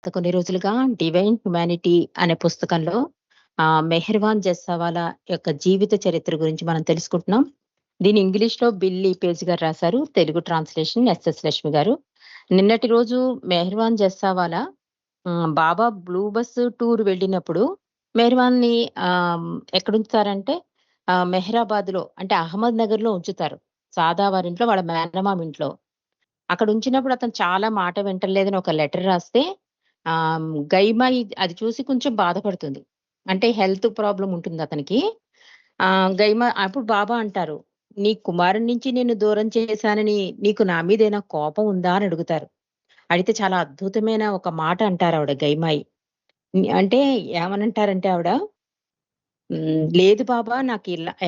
గత కొన్ని రోజులుగా 'డివైన్ హ్యుమానిటీ' అనే పుస్తకంలో మెహర్వాన్ జస్సావాలా యొక్క జీవిత చరిత్ర గురించి మనం తెలుసుకుంటున్నాం. దీన్ని ఇంగ్లీష్‌లో బిల్లీ పేజ్ గారు రాసారు. తెలుగు ట్రాన్స్‌లేషన్ ఎస్ఎస్ లక్ష్మి గారు. నిన్నటి రోజు మెహర్వాన్ జస్సావాలా బాబా బ్లూ బస్ టూర్ వెళ్ళినప్పుడు మెహర్వాన్‌ని ఎక్కడుంచుతారంటే మెహ్రాబాద్‌లో అంటే అహ్మద్ నగర్‌లో ఉంచుతారు. సాదా వారింట్లో వాళ్ళ మేనమామ ఇంట్లో. అక్కడ ఉంచినప్పుడు అతను చాలా మాట వింటలేదని ఒక లెటర్ రాస్తే గైమాయి అది చూసి కొంచెం బాధపడుతుంది. అంటే హెల్త్ ప్రాబ్లమ్ ఉంటుంది అతనికి. గైమా అప్పుడు బాబా అంటారు, "నీ కుమారుడి నుంచి నిన్ను దూరం చేశానని నీకు నా మీదేమైనా కోపం ఉందా?" అని అడుగుతారు. అడిగితే చాలా అద్భుతమైన ఒక మాట అంటారావిడ గైమాయి. అంటే ఏమనంటారంటే ఆవిడ, "లేదు బాబా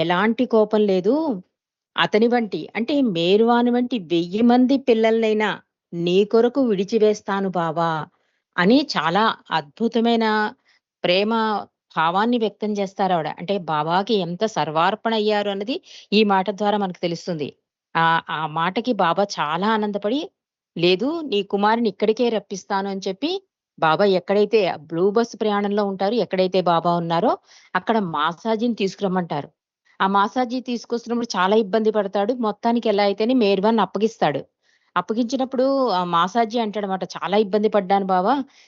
ఎలాంటి కోపం లేదు. అతని వంటి అంటే మేరువాని వంటి 1000 మంది పిల్లలనైనా నీ కొరకు విడిచివేస్తాను బావా" అని చాలా అద్భుతమైన ప్రేమ భావాన్ని వ్యక్తం చేస్తారావిడ. అంటే బాబాకి ఎంత సర్వార్పణ అయ్యారు అన్నది ఈ మాట ద్వారా మనకు తెలుస్తుంది. ఆ మాటకి బాబా చాలా ఆనందపడి, "లేదు నీ కుమారుడిని ఇక్కడికే రప్పిస్తాను" అని చెప్పి బాబా ఎక్కడైతే బ్లూ బస్ ప్రయాణంలో ఉంటారో, ఎక్కడైతే బాబా ఉన్నారో అక్కడ మాసాజిని తీసుకురమ్మంటారు. ఆ మాసాజీ తీసుకొస్తున్నప్పుడు చాలా ఇబ్బంది పడతాడు. మొత్తానికి ఎలా అయితేనే మేర్వాన్ని అప్పగిస్తాడు. అప్పగించినప్పుడు ఆ మాసాజీ అంటాడనమాట, "చాలా ఇబ్బంది పడ్డాను బావ.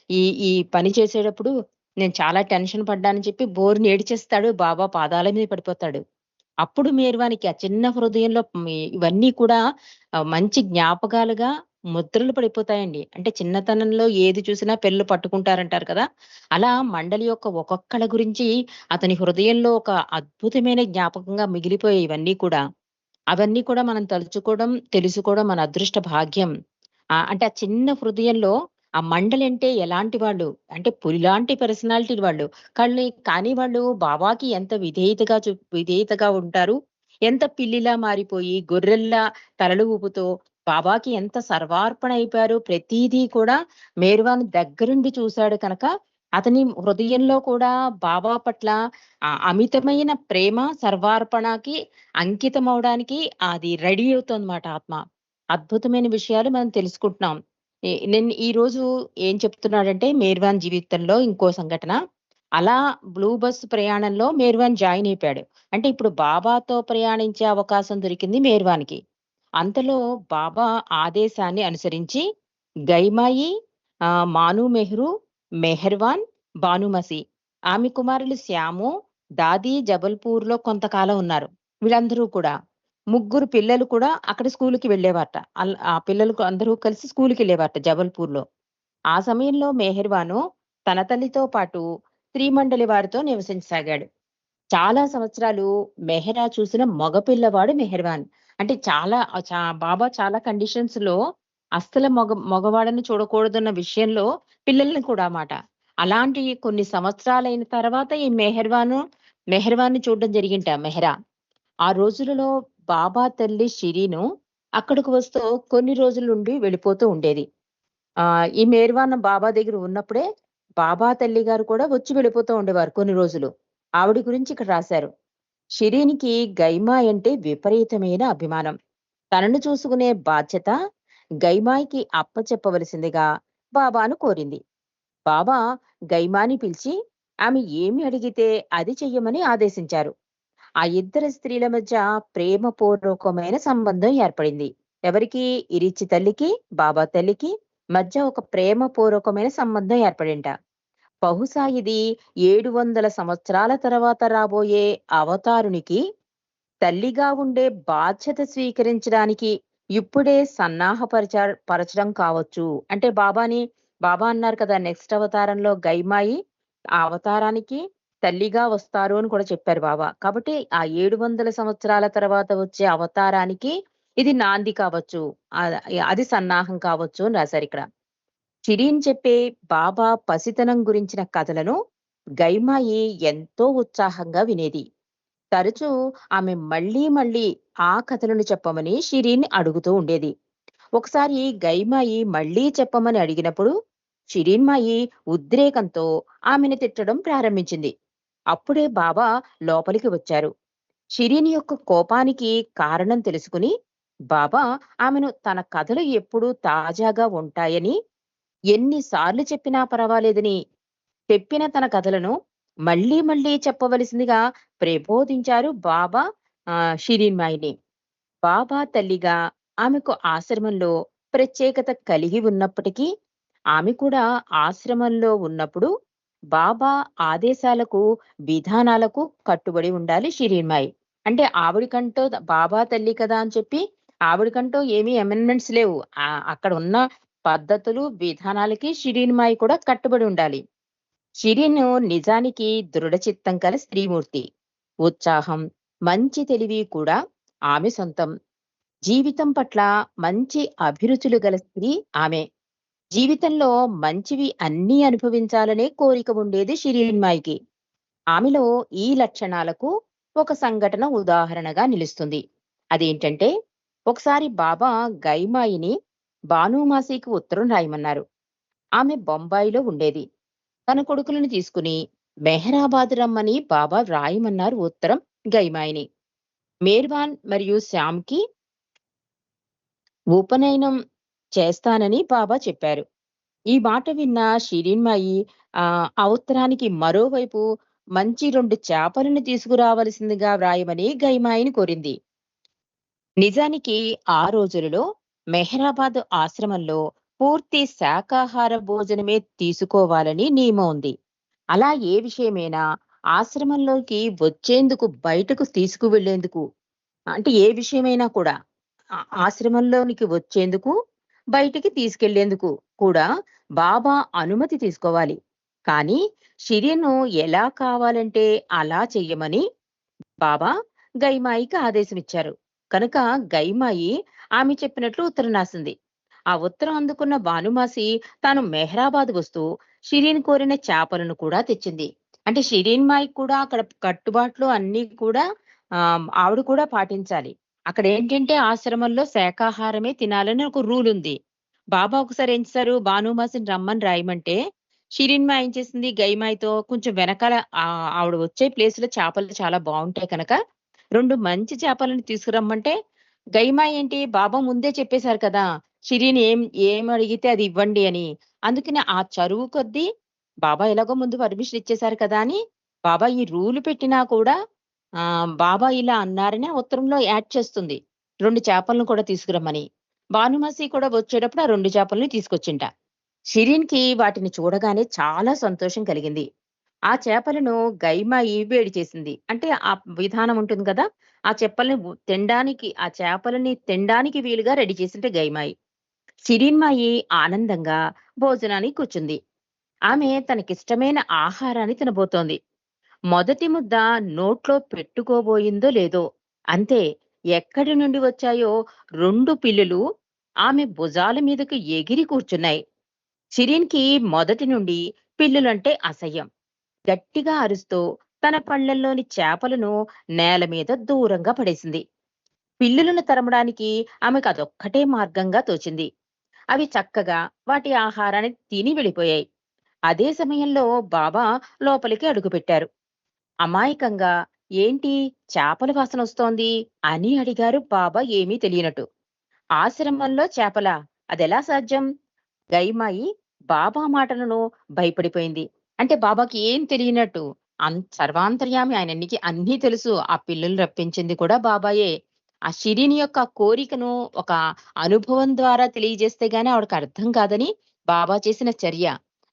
ఈ ఈ పని చేసేటప్పుడు నేను చాలా టెన్షన్ పడ్డానని" చెప్పి బోరున ఏడిచేస్తాడు. బాబా పాదాల మీద పడిపోతాడు. అప్పుడు మీర్వానికి ఆ చిన్న హృదయంలో ఇవన్నీ కూడా మంచి జ్ఞాపకాలుగా ముద్రలు పడిపోతాయండి. అంటే చిన్నతనంలో ఏది చూసినా పెళ్ళు పట్టుకుంటారంటారు కదా! అలా మండలి యొక్క ఒక్కొక్కళ్ళ గురించి అతని హృదయంలో ఒక అద్భుతమైన జ్ఞాపకంగా మిగిలిపోయాయి ఇవన్నీ కూడా. అవన్నీ కూడా మనం తలుచుకోవడం, తెలుసుకోవడం మన అదృష్ట భాగ్యం. అంటే ఆ చిన్న హృదయంలో ఆ మండలంటే ఎలాంటి వాళ్ళు, అంటే పులిలాంటి పర్సనాలిటీ వాళ్ళు. కానీ వాళ్ళు బాబాకి ఎంత విధేయతగా ఉంటారు. ఎంత పిల్లిలా మారిపోయి, గొర్రెల్లా తలలు ఊపుతూ బాబాకి ఎంత సర్వార్పణ అయిపోయారు. ప్రతీదీ కూడా మేర్వాను దగ్గరుండి చూసాడు కనుక, అతని హృదయంలో కూడా బాబా పట్ల అమితమైన ప్రేమ, సర్వార్పణకి అంకితమవ్వడానికి అది రెడీ అవుతోందమాట ఆత్మ. అద్భుతమైన విషయాలు మనం తెలుసుకుంటున్నాం. నేను ఈరోజు ఏం చెప్తున్నాడంటే మేర్వాన్ జీవితంలో ఇంకో సంఘటన. అలా బ్లూ బస్ ప్రయాణంలో మేర్వాన్ జాయిన్ అయిపోయాడు. అంటే ఇప్పుడు బాబాతో ప్రయాణించే అవకాశం దొరికింది మేర్వాన్‌కి. అంతలో బాబా ఆదేశాన్ని అనుసరించి గైమాయి, మాను మెహ్రూ, మెహర్వాన్, భానుమసి ఆమె కుమారులు శ్యాము, దాది జబల్పూర్‌లో కొంతకాలం ఉన్నారు. వీళ్ళందరూ కూడా. ముగ్గురు పిల్లలు కూడా అక్కడ స్కూలుకి వెళ్ళేవారట. ఆ పిల్లలు అందరూ కలిసి స్కూలుకెళ్ళేవారట జబల్పూర్‌లో. ఆ సమయంలో మెహర్వాను తన తల్లితో పాటు శ్రీమండలి వారితో నివసించసాగాడు. చాలా సంవత్సరాలు మెహరా చూసిన మగ పిల్లవాడు మెహర్వాన్. అంటే చాలా బాబా చాలా కండిషన్స్‌లో అస్సలు మగవాడిని చూడకూడదన్న విషయంలో పిల్లల్ని కూడా మాట. అలాంటి కొన్ని సంవత్సరాలైన తర్వాత ఈ మెహర్వాన్‌ని చూడడం జరిగింట మెహరా. ఆ రోజులలో బాబా తల్లి షిరీను అక్కడికి వస్తూ కొన్ని రోజులుండి వెళ్ళిపోతూ ఉండేది. ఈ మేర్వాన్న బాబా దగ్గర ఉన్నప్పుడే బాబా తల్లి గారు కూడా వచ్చి వెళ్ళిపోతూ ఉండేవారు కొన్ని రోజులు. ఆవిడ గురించి ఇక్కడ రాశారు. షిరీన్‌కి గైమాయ్ అంటే విపరీతమైన అభిమానం. తనను చూసుకునే బాధ్యత గైమాయ్‌కి అప్పచెప్పవలసిందిగా బాబాను కోరింది. బాబా గైమాని పిలిచి ఆమె ఏమి అడిగితే అది చెయ్యమని ఆదేశించారు. ఆ ఇద్దరు స్త్రీల మధ్య ప్రేమపూర్వకమైన సంబంధం ఏర్పడింది. ఎవరికి? ఇరిచ్చి తల్లికి, బాబా తల్లికి మధ్య ఒక ప్రేమపూర్వకమైన సంబంధం ఏర్పడింట. బహుశా ఇది 700 సంవత్సరాల తర్వాత రాబోయే అవతారునికి తల్లిగా ఉండే బాధ్యత స్వీకరించడానికి ఇప్పుడే పరచడం కావచ్చు. అంటే బాబా అన్నారు కదా! నెక్స్ట్ అవతారంలో గైమాయి ఆ అవతారానికి తల్లిగా వస్తారు అని కూడా చెప్పారు బాబా. కాబట్టి ఆ 700 సంవత్సరాల తర్వాత వచ్చే అవతారానికి ఇది నాంది కావచ్చు. ఆహ్, అది సన్నాహం కావచ్చు అని రాశారిక్కడ. షిరీన్ చెప్పే బాబా పసితనం గురించిన కథలను గైమాయి ఎంతో ఉత్సాహంగా వినేది. తరచూ ఆమె మళ్ళీ మళ్ళీ ఆ కథలను చెప్పమని షిరీన్ అడుగుతూ ఉండేది. ఒకసారి గైమాయి మళ్ళీ చెప్పమని అడిగినప్పుడు షిరీన్మాయి ఉద్రేకంతో ఆమెను తిట్టడం ప్రారంభించింది. అప్పుడే బాబా లోపలికి వచ్చారు. షిరీన్ యొక్క కోపానికి కారణం తెలుసుకుని బాబా ఆమెను తన కథలు ఎప్పుడూ తాజాగా ఉంటాయని, ఎన్ని సార్లు చెప్పినా పరవాలేదని చెప్పిన తన కథలను మళ్ళీ మళ్ళీ చెప్పవలసిందిగా ప్రబోధించారు బాబా షిరిన్ మాయిని. బాబా తల్లిగా ఆమెకు ఆశ్రమంలో ప్రత్యేకత కలిగి ఉన్నప్పటికీ, ఆమె కూడా ఆశ్రమంలో ఉన్నప్పుడు బాబా ఆదేశాలకు, విధానాలకు కట్టుబడి ఉండాలి షిరిన్‌మాయి. అంటే ఆవిడకంటూ బాబా తల్లి కదా అని చెప్పి ఆవిడకంటూ ఏమీ అమెండ్మెంట్స్ లేవు. అక్కడ ఉన్న పద్ధతులు, విధానాలకి షిరిన్‌మాయి కూడా కట్టుబడి ఉండాలి. షిరిన్ నిజానికి దృఢచిత్తం కల స్త్రీమూర్తి. ఉత్సాహం, మంచి తెలివి కూడా ఆమె సొంతం. జీవితం పట్ల మంచి అభిరుచులు గల స్త్రీ ఆమె. జీవితంలో మంచివి అన్నీ అనుభవించాలనే కోరిక ఉండేది షిరిన్మాయికి. ఆమెలో ఈ లక్షణాలకు ఒక సంఘటన ఉదాహరణగా నిలుస్తుంది. అదేంటంటే, ఒకసారి బాబా గైమాయిని బానుమాసికి ఉత్తరం రాయమన్నారు. ఆమె బొంబాయిలో ఉండేది. తన కొడుకులను తీసుకుని మెహరాబాద్ రమ్మని బాబా వ్రాయమన్నారు ఉత్తరం గైమాయిని. మేర్వాన్ మరియు శ్యామ్‌కి ఉపనయనం చేస్తానని బాబా చెప్పారు. ఈ మాట విన్న షిరిన్‌మాయి ఆ ఉత్తరానికి మరోవైపు మంచి 2 చేపలను తీసుకురావలసిందిగా వ్రాయమని గైమాయిని కోరింది. నిజానికి ఆ రోజులలో మెహరాబాద్ ఆశ్రమంలో పూర్తి శాకాహార భోజనమే తీసుకోవాలని నియమం ఉంది. అలా ఏ విషయమైనా ఆశ్రమంలోకి వచ్చేందుకు బయటకు తీసుకువెళ్ళేందుకు అంటే ఏ విషయమైనా కూడా ఆశ్రమంలోనికి వచ్చేందుకు, బయటికి తీసుకెళ్ళేందుకు కూడా బాబా అనుమతి తీసుకోవాలి. కానీ షిరిను ఎలా కావాలంటే అలా చెయ్యమని బాబా గైమాయికి ఆదేశమిచ్చారు. కనుక గైమాయి ఆమె చెప్పినట్లు ఉత్తరం రాసింది. ఆ ఉత్తరం అందుకున్న భానుమాసి తాను మెహ్రాబాద్ వస్తూ షిరిన్ కోరిన చేపలను కూడా తెచ్చింది. అంటే షిరిన్ మాయి కూడా అక్కడ కట్టుబాట్లు అన్నీ కూడా ఆవిడ కూడా పాటించాలి. అక్కడేంటంటే ఆశ్రమంలో శాకాహారమే తినాలని ఒక రూలుంది. బాబా ఒకసారి ఏం చేశారు, భానుమాసిని రమ్మని రాయమంటే, షిరిన్‌మా ఏం చేసింది, గైమాయితో కొంచెం వెనకాల ఆవిడ వచ్చే ప్లేస్‌లో చేపలు చాలా బావుంటాయి కనుక, 2 మంచి చేపలను తీసుకురమ్మంటే, గైమాయి ఏంటి బాబా ముందే చెప్పేసారు కదా! షిరిన్ ఏమడిగితే అది ఇవ్వండి అని. అందుకని ఆ చనువు కొద్దీ బాబా ఎలాగో ముందు పర్మిషన్ ఇచ్చేసారు కదా! అని బాబా ఈ రూల్ పెట్టినా కూడా బాబా ఇలా అన్నారని ఆ ఉత్తరంలో యాడ్ చేస్తుంది. 2 చేపలను కూడా తీసుకురమ్మని. భానుమతి కూడా వచ్చేటప్పుడు ఆ 2 చేపలని తీసుకొచ్చింట. షిరిన్‌కి వాటిని చూడగానే చాలా సంతోషం కలిగింది. ఆ చేపలను గైమాయి వేడి చేసింది. అంటే ఆ విధానం ఉంటుంది కదా! ఆ చెప్పల్ని ఆ చేపలని తినడానికి వీలుగా రెడీ చేసింది గైమాయి. షిరిన్‌మాయి ఆనందంగా భోజనానికి కూర్చుంది. ఆమె తనకిష్టమైన ఆహారాన్ని తినబోతోంది. మొదటి ముద్ద నోట్లో పెట్టుకోబోయిందో లేదో, అంతే ఎక్కడి నుండి వచ్చాయో 2 పిల్లులు ఆమె భుజాల మీదకు ఎగిరి కూర్చున్నాయి. షిరీన్‌కి మొదటి నుండి పిల్లులంటే అసహ్యం. గట్టిగా అరుస్తూ తన పళ్ళెంలోని చేపలను నేల మీద దూరంగా పడేసింది. పిల్లులను తరమడానికి ఆమెకు అదొక్కటే మార్గంగా తోచింది. అవి చక్కగా వాటి ఆహారాన్ని తిని వెళ్ళిపోయాయి. అదే సమయంలో బాబా లోపలికి అడుగుపెట్టారు. అమాయకంగా "ఏంటి చేపల వాసనొస్తోంది" అని అడిగారు బాబా ఏమీ తెలియనట్టు. "ఆశ్రమంలో చేపలా? అదెలా సాధ్యం?" గైమాయి బాబా మాటలను భయపడిపోయింది. అంటే బాబాకి ఏం తెలియనట్టు. సర్వాంతర్యామి ఆయననికి అన్నీ తెలుసు. ఆ పిల్లులు రప్పించింది కూడా బాబాయే. ఆ షిరిని యొక్క కోరికను ఒక అనుభవం ద్వారా తెలియజేస్తే గాని ఆవిడకర్థం కాదని బాబా చేసిన చర్య.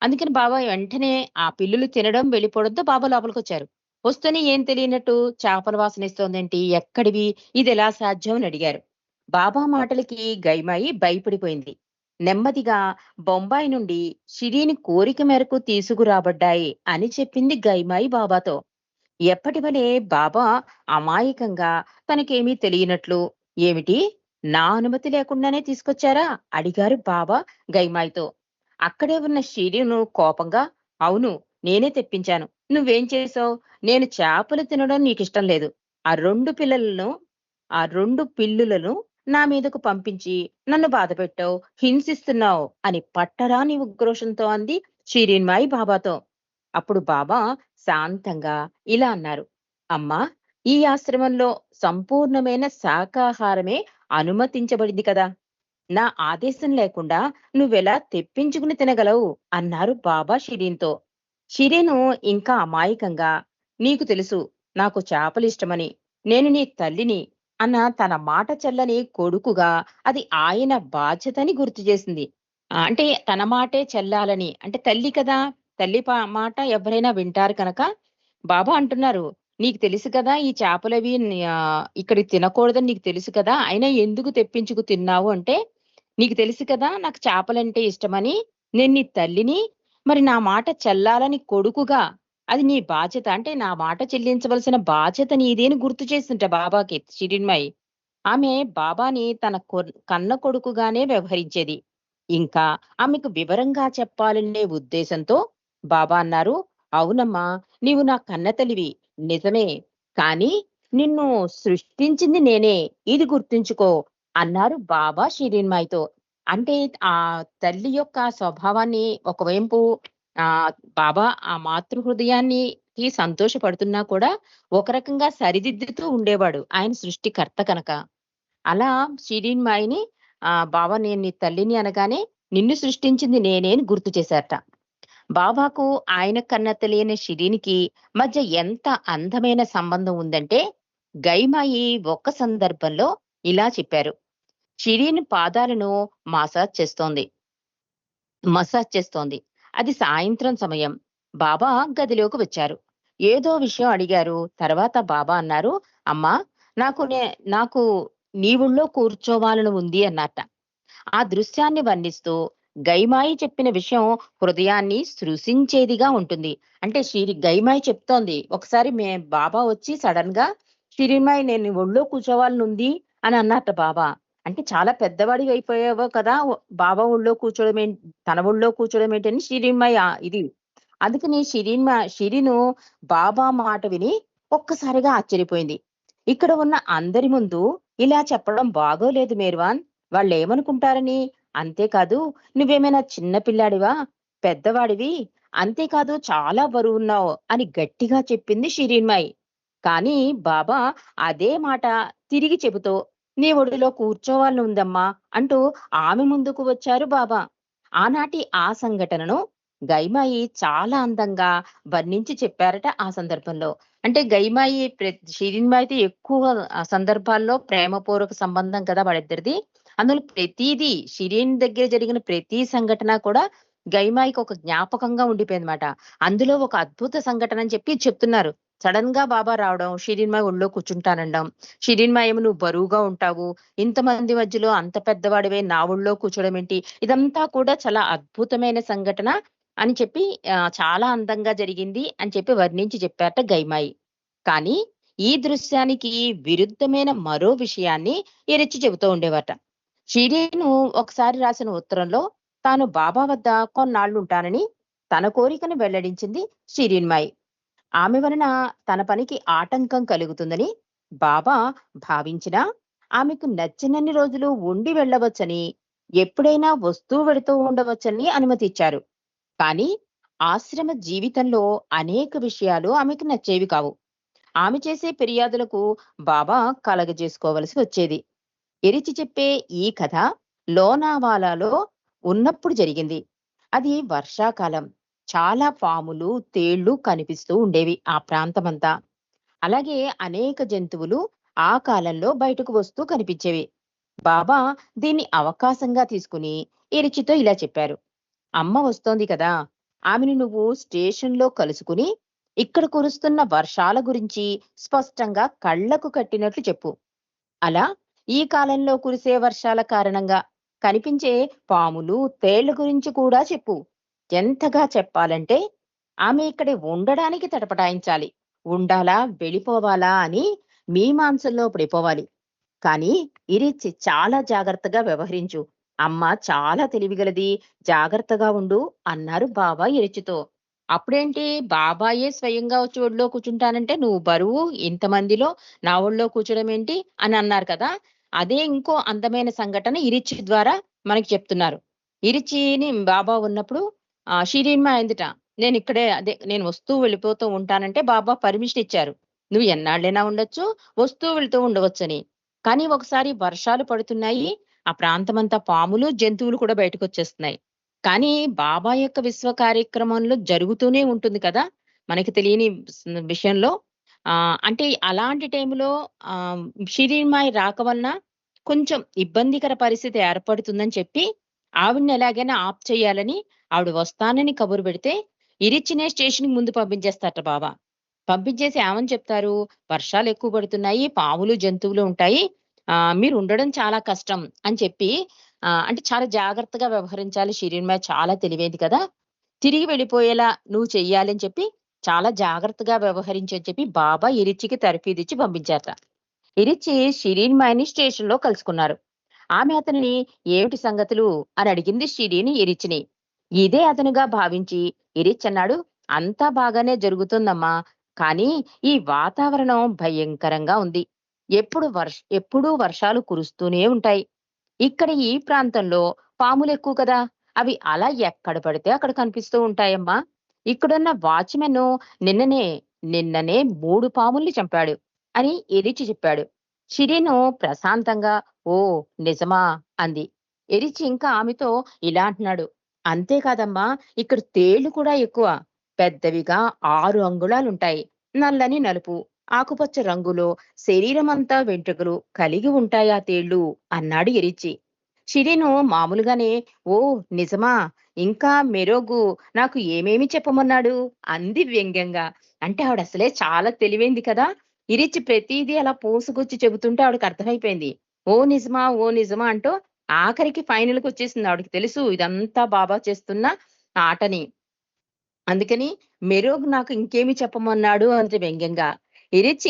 అందుకని బాబా వెంటనే ఆ పిల్లులు తినడం వెళ్ళిపోవడంతో బాబా లోపలికొచ్చారు. వస్తూనే ఏం తెలియనట్టు చేపల వాసనిస్తోందేంటి? ఎక్కడివి? ఇదెలా సాధ్యం అని అడిగారు. బాబా మాటలకి గైమాయి భయపడిపోయింది. నెమ్మదిగా బొంబాయి నుండి షిరిని కోరిక మేరకు తీసుకురాబడ్డాయి అని చెప్పింది గైమాయి బాబాతో. ఎప్పటివలే బాబా అమాయకంగా తనకేమీ తెలియనట్లు, "ఏమిటి? నా అనుమతి లేకుండానే తీసుకొచ్చారా?" అడిగారు బాబా గైమాయితో. అక్కడే ఉన్న షిరీను కోపంగా, "అవును, నేనే తెప్పించాను. నువ్వేం చేశావు? నేను చేపలు తినడం నీకిష్టం లేదు. ఆ 2 పిల్లలను ఆ 2 పిల్లులను నా మీదకు పంపించి నన్ను బాధపెట్టావు, హింసిస్తున్నావు" అని పట్టరాని ఉక్రోషంతో అంది షిరీన్‌మాయి బాబాతో. అప్పుడు బాబా శాంతంగా ఇలా అన్నారు, "అమ్మా, ఈ ఆశ్రమంలో సంపూర్ణమైన శాకాహారమే అనుమతించబడింది కదా! నా ఆదేశం లేకుండా నువ్వెలా తెప్పించుకుని తినగలవు అన్నారు బాబా షిరీన్‌తో. షిరీను ఇంకా అమాయకంగా, నీకు తెలుసు నాకు చేపలిష్టమని, నేను నీ తల్లిని అన్న తన మాట చెల్లని కొడుకుగా అది ఆయన బాధ్యతని గుర్తు చేసింది. అంటే తన మాటే చెల్లాలని. అంటే తల్లి కదా! తల్లి మాట ఎవ్వరైనా వింటారు కనుక బాబా అంటున్నారు, "నీకు తెలుసు కదా! ఈ చేపలవి ఇక్కడ తినకూడదని నీకు తెలుసు కదా! అయినా ఎందుకు తెప్పించుకు తిన్నావు" అంటే, "నీకు తెలుసు కదా! నాకు చేపలంటే ఇష్టమని. నేను నీ తల్లిని. మరి నా మాట చెల్లాలని కొడుకుగా అది నీ బాధ్యత. అంటే నా మాట చెల్లించవలసిన బాధ్యత నీది" అని గుర్తు చేసింట బాబాకి షిరిన్‌మయి. ఆమె బాబాని తన కన్న కొడుకుగానే వ్యవహరించేది. ఇంకా ఆమెకు వివరంగా చెప్పాలనే ఉద్దేశంతో బాబా అన్నారు, "అవునమ్మా, నీవు నా కన్నతల్లివి. నిజమే. కానీ నిన్ను సృష్టించింది నేనే. ఇది గుర్తుంచుకో" అన్నారు బాబా షిరిన్‌మాయితో. అంటే తల్లి యొక్క స్వభావాన్ని ఒకవైపు బాబా ఆ మాతృ హృదయానికి సంతోషపడుతున్నా కూడా ఒక రకంగా సరిదిద్దుతూ ఉండేవాడు. ఆయన సృష్టికర్త కనుక. అలా షిరిన్‌మాయిని బావ నేను నీ తల్లిని అనగానే, నిన్ను సృష్టించింది నేనే అని గుర్తు చేశారట. బాబాకు ఆయన కన్న తెలియని షిరిన్‌కి మధ్య ఎంత అందమైన సంబంధం ఉందంటే, గైమాయి ఒక్క సందర్భంలో ఇలా చెప్పారు. షిరీన్ పాదాలను మసాజ్ చేస్తోంది. మసాజ్ చేస్తోంది. అది సాయంత్రం సమయం. బాబా గదిలోకి వచ్చారు. ఏదో విషయం అడిగారు. తర్వాత బాబా అన్నారు, "అమ్మా! నాకు నే నాకు నీ ఒళ్ళో కూర్చోవాలని ఉంది" అన్నట్ట. ఆ దృశ్యాన్ని వర్ణిస్తూ గైమాయి చెప్పిన విషయం హృదయాన్ని స్పృశించేదిగా ఉంటుంది. అంటే గైమాయి చెప్తోంది. ఒకసారి బాబా వచ్చి సడెన్‌గా "షిరిన్‌మాయి నేను నీ ఒళ్ళో కూర్చోవాలనుంది" అని అన్నట్ట బాబా. అంటే చాలా పెద్దవాడివి అయిపోయావు కదా! బాబా ఒళ్ళో కూర్చోవడం తన ఒళ్ళో కూర్చోవడం ఏంటని షిరిన్‌మాయి ఇది. అందుకని షిరీను బాబా మాట విని ఒక్కసారిగా ఆశ్చర్యపోయింది. ఇక్కడ ఉన్న అందరి ముందు ఇలా చెప్పడం బాగోలేదు మేర్వాన్. వాళ్ళేమనుకుంటారని. అంతేకాదు నువ్వేమైనా చిన్న పిల్లాడివా? పెద్దవాడివి. అంతేకాదు చాలా బరువున్నావు అని గట్టిగా చెప్పింది షిరీన్‌మాయి. కానీ బాబా అదే మాట తిరిగి చెబుతూ, "నీ ఒడిలో కూర్చోవాలని ఉందమ్మా" అంటూ ఆమె ముందుకు వచ్చారు బాబా. ఆనాటి ఆ సంఘటనను గైమాయి చాలా అందంగా వర్ణించి చెప్పారట ఆ సందర్భంలో. అంటే గైమాయి షిరీన్‌మాయితో ఎక్కువ సందర్భాల్లో ప్రేమపూర్వక సంబంధం కదా వాళ్ళిద్దరిది. అందులో ప్రతీదీ షిరీన్ దగ్గర జరిగిన ప్రతి సంఘటన కూడా గైమాయికి ఒక జ్ఞాపకంగా ఉండిపోయిందన్నమాట. అందులో ఒక అద్భుత సంఘటన అని చెప్పి చెప్తున్నారు. సడెన్‌గా బాబా రావడం, షిరీన్‌మాయి ఒళ్ళో కూర్చుంటాననడం. షిరీన్‌మాయి ఏమో "నువ్వు బరువుగా ఉంటావు. ఇంతమంది మధ్యలో అంత పెద్దవాడివై నా ఒళ్ళో కూర్చోవడం ఏంటి?" ఇదంతా కూడా చాలా అద్భుతమైన సంఘటన అని చెప్పి చాలా అందంగా జరిగింది అని చెప్పి వర్ణించి చెప్పారట గైమాయి. కానీ ఈ దృశ్యానికి విరుద్ధమైన మరో విషయాన్ని ఈరిచ్చి చెబుతూ ఉండేవారట. షిరీను ఒకసారి రాసిన ఉత్తరంలో తాను బాబా వద్ద కొన్నాళ్లుంటానని తన కోరికను వెల్లడించింది షిరీన్‌మాయి. ఆమె వలన తన పనికి ఆటంకం కలుగుతుందని బాబా భావించినా ఆమెకు నచ్చినన్ని రోజులు ఉండి వెళ్ళవచ్చని, ఎప్పుడైనా వస్తూ వెడుతూ ఉండవచ్చని అనుమతిచ్చారు. కానీ ఆశ్రమ జీవితంలో అనేక విషయాలు ఆమెకు నచ్చేవి కావు. ఆమె చేసే ఫిర్యాదులకు బాబా కలగజేసుకోవలసి వచ్చేది. ఎరిచి చెప్పే ఈ కథ లోనావాలాలో ఉన్నప్పుడు జరిగింది. అది వర్షాకాలం. చాలా పాములు, తేళ్లు కనిపిస్తూ ఉండేవి ఆ ప్రాంతమంతా. అలాగే అనేక జంతువులు ఆ కాలంలో బయటకు వస్తూ కనిపించేవి. బాబా దీన్ని అవకాశంగా తీసుకుని ఎరిచితో ఇలా చెప్పారు. అమ్మ వస్తోంది కదా! ఆమెను నువ్వు స్టేషన్‌లో కలుసుకుని, ఇక్కడ కురుస్తున్న వర్షాల గురించి స్పష్టంగా కళ్ళకు కట్టినట్లు చెప్పు. అలా ఈ కాలంలో కురిసే వర్షాల కారణంగా కనిపించే పాములు, తేళ్ల గురించి కూడా చెప్పు. ఎంతగా చెప్పాలంటే ఆమె ఇక్కడ ఉండడానికి తటపటాయించాలి. ఉండాలా? వెళ్ళిపోవాలా? అని మీమాంసలో పడిపోవాలి. కానీ ఇరిచ్చి చాలా జాగ్రత్తగా వ్యవహరించు. అమ్మ చాలా తెలివిగలది. జాగ్రత్తగా ఉండు అన్నారు బాబా ఇరిచ్చితో. అప్పుడేంటి బాబాయే స్వయంగా వచ్చి ఒడిలో కూర్చుంటానంటే, "నువ్వు బరువు ఇంతమందిలో నా ఒళ్ళో కూర్చోడం ఏంటి?" అని అన్నారు కదా! అదే ఇంకో అందమైన సంఘటన ఇరిచ్చి ద్వారా మనకి చెప్తున్నారు. ఇరిచ్చిని బాబా ఉన్నప్పుడు షిరీన్‌మా అందిట. నేను వస్తూ వెళ్ళిపోతూ ఉంటానంటే బాబా పర్మిషన్ ఇచ్చారు. "నువ్వు ఎన్నాళ్ళైనా ఉండొచ్చు. వస్తూ వెళ్తూ ఉండవచ్చని." కానీ ఒకసారి వర్షాలు పడుతున్నాయి. ఆ ప్రాంతమంతా పాములు, జంతువులు కూడా బయటకొచ్చేస్తున్నాయి. కానీ బాబా యొక్క విశ్వ కార్యక్రమంలో జరుగుతూనే ఉంటుంది కదా! మనకి తెలియని విషయంలో. అంటే అలాంటి టైంలో ఆహ్, షిరిడిమాయి రాక వలన కొంచెం ఇబ్బందికర పరిస్థితి ఏర్పడుతుందని చెప్పి, ఆవిడని ఎలాగైనా ఆప్ చేయాలని ఆవిడ వస్తానని కబురు పెడితే, ఇరిచ్చినే స్టేషన్‌కి ముందు పంపించేస్తారట బాబా. పంపించేసి ఏమని చెప్తారు, "వర్షాలెక్కువ పడుతున్నాయి, పాములు, జంతువులు ఉంటాయి. మీరుండడం చాలా కష్టం" అని చెప్పి అంటే చాలా జాగ్రత్తగా వ్యవహరించాలి. షిరిన్‌మాయి చాలా తెలివైంది కదా! తిరిగి వెళ్ళిపోయేలా నువ్వు చెయ్యాలని చెప్పి, చాలా జాగ్రత్తగా వ్యవహరించని చెప్పి బాబా ఇరిచ్చికి తర్ఫీదిచ్చి పంపించారట. ఇరిచ్చి షిరీన్ మాయని స్టేషన్‌లో కలుసుకున్నారు. ఆమె అతనిని "ఏమిటి సంగతులు" అని అడిగింది షిరీన్ ఇరిచ్చిని. ఇదే అతనుగా భావించి ఇరిచ్ అన్నాడు, "అంతా బాగానే జరుగుతుందమ్మా. కానీ ఈ వాతావరణం భయంకరంగా ఉంది. ఎప్పుడూ వర్షాలు కురుస్తూనే ఉంటాయి. ఇక్కడ ఈ ప్రాంతంలో పాములెక్కువ కదా! అవి అలా ఎక్కడ పడితే అక్కడ కనిపిస్తూ ఉంటాయమ్మా. ఇక్కడున్న వాచ్‌మెన్ నిన్ననే, నిన్ననే 3 పాముల్ని చంపాడు" అని ఎరిచి చెప్పాడు. షిరీను ప్రశాంతంగా "ఓహ్! నిజమా?" అంది. ఎరిచి ఇంకా ఆమెతో ఇలా అంటున్నాడు, "అంతేకాదమ్మా, ఇక్కడ తేళ్లు కూడా ఎక్కువ. పెద్దవిగా 6 అంగుళాలుంటాయి. నల్లని నలుపు, ఆకుపచ్చ రంగులో శరీరమంతా వెంట్రుకలు కలిగి ఉంటాయి ఆ తేళ్ళు" అన్నాడు ఎరిచి. షిరీను మామూలుగానే "ఓహ్! నిజమా? ఇంకా మెరోగు నాకు ఏమేమి చెప్పమన్నాడు?" అంది వ్యంగ్యంగా. అంటే ఆవిడసలే చాలా తెలివైంది కదా! ఇరిచి ప్రతీదీ అలా పూసగుచ్చి చెబుతుంటే ఆవిడకర్థమైపోయింది. ఓ నిజమా? ఓ నిజమా? అంటూ ఆఖరికి ఫైనల్‌కొచ్చేసింది. ఆవిడకి తెలుసు ఇదంతా బాబా చేస్తున్న ఆటని. అందుకని మెరోగ్ నాకు ఇంకేమి చెప్పమన్నాడు అంది వ్యంగ్యంగా. ఇరిచ్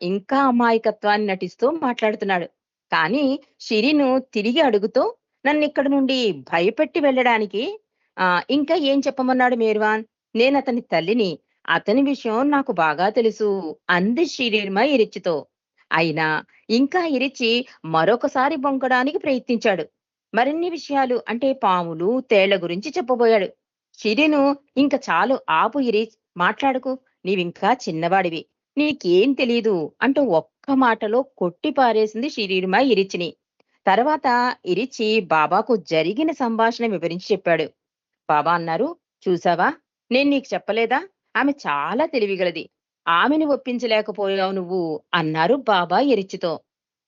ఇంకా అమాయకత్వాన్ని నటిస్తూ మాట్లాడుతున్నాడు. కానీ షిరీను తిరిగి అడుగుతూ నన్నిక్కడి నుండి భయపెట్టి వెళ్ళడానికి ఇంకా ఏం చెప్పమన్నాడు మేర్వాన్? నేనతని తల్లిని. అతని విషయం నాకు బాగా తెలుసు అంది షిరీన్‌మ ఇరిచ్చితో. అయినా ఇంకా ఇరిచి మరొకసారి బొంకడానికి ప్రయత్నించాడు. మరిన్ని విషయాలు అంటే పాములు, తేళ్ల గురించి చెప్పబోయాడు. షిరీను ఇంక చాలు ఆపు ఇరీచ్, మాట్లాడకు. నీవింకా చిన్నవాడివి. నీకేం తెలీదు అంటూ ఒక్క మాటలో కొట్టి పారేసింది షిరీనుమ ఇరిచిని. తర్వాత ఇరిచి బాబాకు జరిగిన సంభాషణ వివరించి చెప్పాడు. బాబా అన్నారు, "చూసావా? నేను నీకు చెప్పలేదా? ఆమె చాలా తెలివిగలది. ఆమెని ఒప్పించలేకపోయావు నువ్వు" అన్నారు బాబా ఎరిచితో.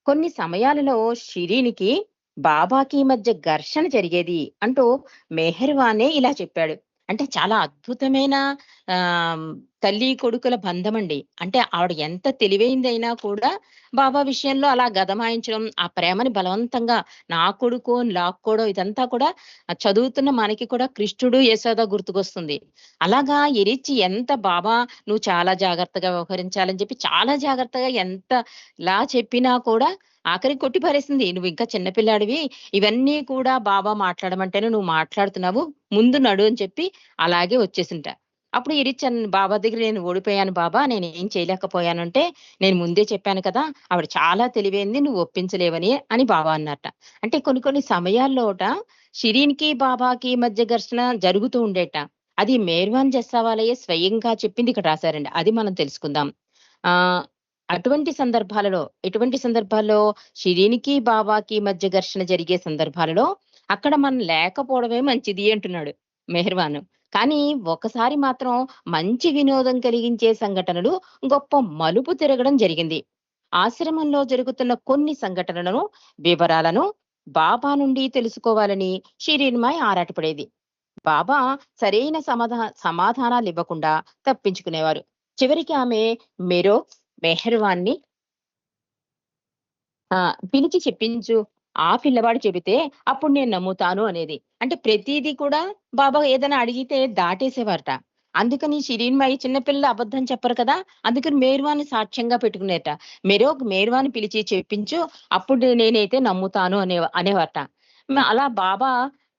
కొన్ని సమయాలలో షిరీనికి, బాబాకి మధ్య ఘర్షణ జరిగేది అంటూ మెహర్వానే ఇలా చెప్పాడు. అంటే చాలా అద్భుతమైన ఆహ్, తల్లి కొడుకుల బంధమండి. అంటే ఆవిడ ఎంత తెలివైందైనా కూడా బాబా విషయంలో అలా గదమాయించడం, ఆ ప్రేమని బలవంతంగా నా కొడుకు అని లాక్కోవడం ఇదంతా కూడా చదువుతున్న మనకి కూడా కృష్ణుడు, యశోద గుర్తుకొస్తుంది. అలాగా ఎరిచి ఎంత బాబా నువ్వు చాలా జాగ్రత్తగా వ్యవహరించాలని చెప్పి చాలా జాగ్రత్తగా ఎంతలా చెప్పినా కూడా ఆఖరికి కొట్టి పారేసింది. "నువ్వింకా చిన్న పిల్లాడివి. ఇవన్నీ కూడా బాబా మాట్లాడమంటేనే నువ్వు మాట్లాడుతున్నావు. ముందు నడు" అని చెప్పి అలాగే వచ్చేసింట. అప్పుడు ఇరిచన్ బాబా దగ్గర "నేను ఓడిపోయాను బాబా. నేనేం చేయలేకపోయానంటే, నేను ముందే చెప్పాను కదా! ఆవిడ చాలా తెలివైంది. నువ్వు ఒప్పించలేవని" అని బాబా అన్నారట. అంటే కొన్ని కొన్ని సమయాల్లోట షిరీన్‌కి, బాబాకి మధ్య ఘర్షణ జరుగుతూ ఉండేట. అది మేర్వాన్ జస్సావాలయే స్వయంగా చెప్పింది ఇక్కడ రాశారండి. అది మనం తెలుసుకుందాం. ఆహ్, ఎటువంటి సందర్భాల్లో షిరీన్‌కి, బాబాకి మధ్య ఘర్షణ జరిగే సందర్భాలలో అక్కడ మనం లేకపోవడమే మంచిది అంటున్నాడు మెహర్వాను. కానీ ఒకసారి మాత్రం మంచి వినోదం కలిగించే సంఘటనలు గొప్ప మలుపు తిరగడం జరిగింది. ఆశ్రమంలో జరుగుతున్న కొన్ని సంఘటనలను, వివరాలను బాబా నుండి తెలుసుకోవాలని షిరీన్‌మాయ్ ఆరాటపడేది. బాబా సరైన సమాధానాలివ్వకుండా తప్పించుకునేవారు. చివరికి ఆమె మెరో మెహర్వాన్ని పిలిచి చెప్పించు. ఆ పిల్లవాడు చెబితే అప్పుడు నేను నమ్ముతాను అనేది. అంటే ప్రతీదీ కూడా బాబా ఏదైనా అడిగితే దాటేసేవారట. అందుకని షిరీన్‌మాయి చిన్న పిల్లలు అబద్ధం చెప్పరు కదా! అందుకని మేర్వాని సాక్ష్యంగా పెట్టుకునేట. మేర్వాని పిలిచి చెప్పించు. అప్పుడు నేనైతే నమ్ముతాను అనేవారట. అలా బాబా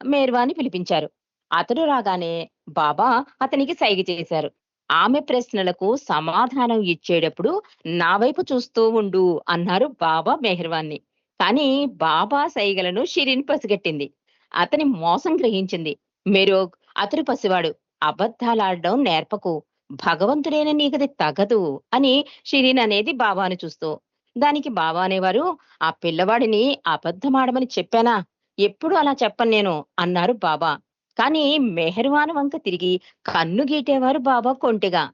మేర్వాని పిలిపించారు. అతడు రాగానే బాబా అతనికి సైగ చేశారు. ఆమె ప్రశ్నలకు సమాధానం ఇచ్చేటప్పుడు నా వైపు చూస్తూ ఉండు అన్నారు బాబా మెహర్వాన్ని. కానీ బాబా సైగలను షిరీన్ పసిగట్టింది. అతని మోసం గ్రహించింది. మెరోగ్ అతడు పసివాడు. అబద్ధాలాడడం నేర్పకు. భగవంతుడైన నీకది తగదు అని షిరీన్ అనేది బాబాను చూస్తూ. దానికి బావ అనేవారు, "ఆ పిల్లవాడిని అబద్ధమాడమని చెప్పానా? ఎప్పుడు అలా చెప్పను నేను" అన్నారు బాబా. కానీ మెహర్వాన్ వంక తిరిగి కన్ను గీటేవారు బాబా కొంటెగా.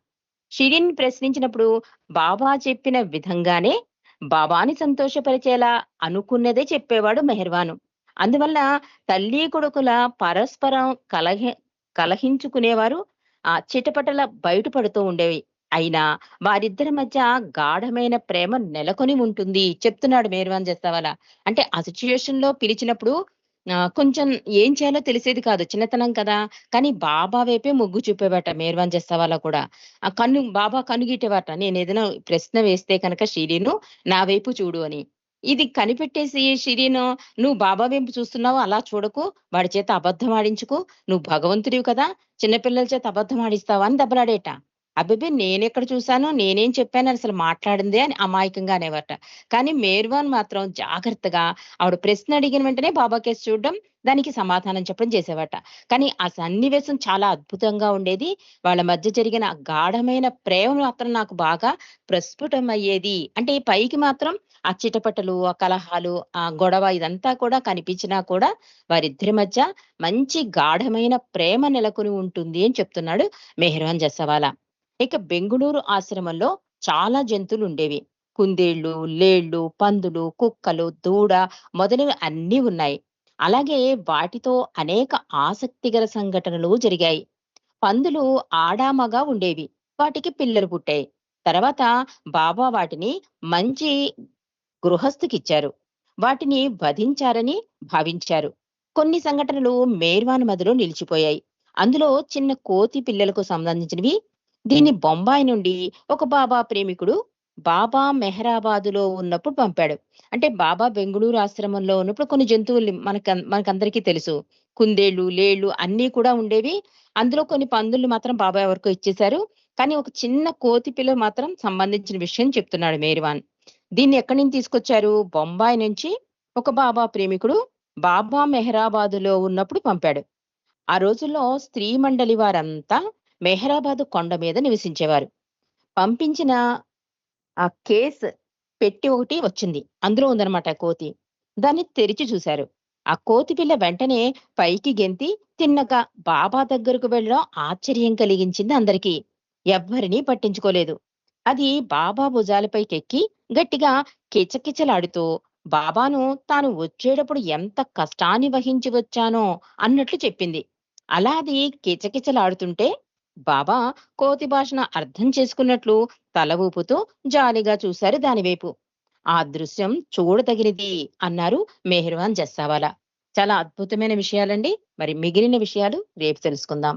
షిరిన్ ప్రశ్నించినప్పుడు బాబా చెప్పిన విధంగానే బాబాని సంతోషపరిచేలా అనుకున్నదే చెప్పేవాడు మెహర్వాను. అందువల్ల తల్లి కొడుకుల పరస్పరం కలహించుకునేవారు చిటపటల బయటపడుతూ ఉండేవి. అయినా వారిద్దరి మధ్య గాఢమైన ప్రేమ నెలకొని ఉంటుంది చెప్తున్నాడు మేర్వాన్ జస్తావాలా. అంటే ఆ సిట్యుయేషన్‌లో పిలిచినప్పుడు కొంచెం ఏం చేయాలో తెలిసేది కాదు. చిన్నతనం కదా! కానీ బాబా వైపే మొగ్గు చూపేవాట మేర్వాన్ జస్తావాలా కూడా. బాబా కనుగీటేవాట. నేనేదైనా ప్రశ్న వేస్తే కనుక షిరీను నా వైపు చూడు అని. ఇది కనిపెట్టేసి షిరీను "నువ్వు బాబా వైపు చూస్తున్నావు అలా చూడకు. వాడి చేత అబద్ధం ఆడించకు. నువ్వు భగవంతుడివి కదా! చిన్న పిల్లల చేత అబద్ధం ఆడిస్తావా" అని దెబ్బలాడేట. అబ్బబ్బే! నేనెక్కడ చూసాను? నేనేం చెప్పానని అసలు మాట్లాడిందే అని అమాయకంగా అనేవారట. కానీ మేర్వాన్ మాత్రం జాగ్రత్తగా ఆవిడ ప్రశ్న అడిగిన వెంటనే బాబా కేసి చూడడం, దానికి సమాధానం చెప్పడం చేసేవాట. కానీ ఆ సన్నివేశం చాలా అద్భుతంగా ఉండేది. వాళ్ళ మధ్య జరిగిన ఆ గాఢమైన ప్రేమ మాత్రం నాకు బాగా ప్రస్ఫుటమయ్యేది. అంటే పైకి మాత్రం ఆ చిటపటలు, ఆ కలహాలు, ఆ గొడవ ఇదంతా కూడా కనిపించినా కూడా వారిద్దరి మధ్య మంచి గాఢమైన ప్రేమ నెలకొని ఉంటుంది అని చెప్తున్నాడు మెహ్రాన్ జసవాలా. ఇక బెంగుళూరు ఆశ్రమంలో చాలా జంతువులుండేవి. కుందేళ్ళు, లేళ్ళు, పందులు, కుక్కలు, దూడ మొదలైన అన్నీ ఉన్నాయి. అలాగే వాటితో అనేక ఆసక్తిగల సంఘటనలు జరిగాయి. పందులు ఆడా, మగ ఉండేవి. వాటికి పిల్లలు పుట్టాయి. తర్వాత బాబా వాటిని మంచి గృహస్థుకిచ్చారు. వాటిని వధించారని భావించారు. కొన్ని సంఘటనలు మేర్వాన్ మదిలో నిలిచిపోయాయి. అందులో చిన్న కోతి పిల్లలకు సంబంధించినవి. దీన్ని బొంబాయి నుండి ఒక బాబా ప్రేమికుడు బాబా మెహరాబాదులో ఉన్నప్పుడు పంపాడు. అంటే బాబా బెంగుళూరు ఆశ్రమంలో ఉన్నప్పుడు కొన్ని జంతువుల్ని మనకందరికీ తెలుసు. కుందేళ్ళు, లేళ్ళు అన్నీ కూడా ఉండేవి. అందులో కొన్ని పందుల్ని మాత్రం బాబా ఎవరికో ఇచ్చేశారు. కానీ ఒక చిన్న కోతి పిల్ల మాత్రం సంబంధించిన విషయం చెప్తున్నాడు మేర్వాన్. దీన్ని ఎక్కడి నుంచి తీసుకొచ్చారు? బొంబాయి నుంచి ఒక బాబా ప్రేమికుడు బాబా మెహరాబాదులో ఉన్నప్పుడు పంపాడు. ఆ రోజుల్లో స్త్రీ మండలి వారంతా మెహరాబాదు కొండ మీద నివసించేవారు. పంపించిన ఆ కేస్ పెట్టి ఒకటి వచ్చింది. అందులో ఉందన్నమాట ఆ కోతి. దాన్ని తెరిచి చూశారు. ఆ కోతి పిల్ల వెంటనే పైకి గెంతి తిన్నగా బాబా దగ్గరకు వెళ్ళడం ఆశ్చర్యం కలిగించింది అందరికీ. ఎవ్వరినీ పట్టించుకోలేదు. అది బాబా భుజాలపైకెక్కి గట్టిగా కిచకిచలాడుతూ బాబాను తాను వచ్చేటప్పుడు ఎంత కష్టాన్ని వహించి వచ్చానో అన్నట్లు చెప్పింది. అలా అది కిచకిచలాడుతుంటే బాబా కోతి భాషను అర్థం చేసుకున్నట్లు తల ఊపుతూ జాలిగా చూశారు దానివైపు. "ఆ దృశ్యం చూడదగినది" అన్నారు మెహర్వాన్ జస్సావాలా. చాలా అద్భుతమైన విషయాలండి. మరి మిగిలిన విషయాలు రేపు తెలుసుకుందాం.